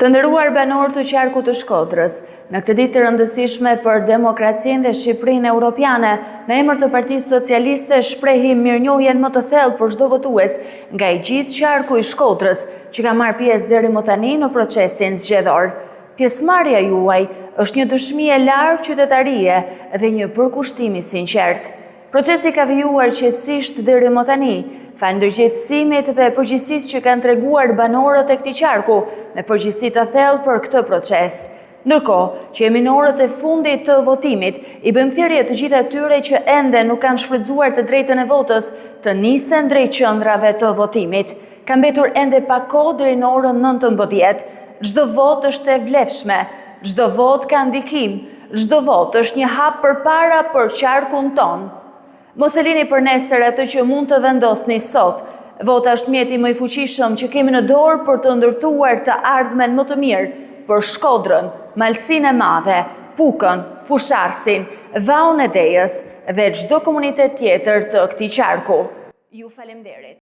Të nderuar banorë të qarkut të Shkodrës, në këtë ditë të rëndësishme për demokracinë dhe Shqipërinë europiane, në emër të Partisë Socialiste shprehim mirënjohjen më të thellë për çdo votues nga i gjithë qarku i Shkodrës që ka marrë pjesë deri më tani në procesin zgjedhor. Pjesëmarrja juaj është një dëshmi e lartë qytetarie dhe një përkushtim i sinqert. Procesi ka vijuar qetësisht deri më tani, falëndërgjithësimit dhe përgjegjësisë që kanë treguar banorët e këtij qarku me përgjegjësi të thellë për këtë proces. Ndërkohë që jemi në orët e fundit të votimit, i bëjmë thirrje të gjithë atyre që ende nuk kanë shfrytzuar të drejtën e votës të nisen drejt qendrave të votimit. Ka mbetur ende pak kohë deri në orën 19. Çdo votë është e vlefshme, çdo votë ka ndikim, çdo votë është një hap përpara për qarkun ton. Mos e lini për nesër atë që mund të vendosni sot. Vota është mjeti më i fuqishëm që kemi në dorë për të ndërtuar të ardhmen më të mirë për Shkodrën, Malsinë e Madhe, Pukën, Fusharsin, Vaun e Dejës dhe çdo komunitet tjetër të këtij qarku. Ju falemnderit.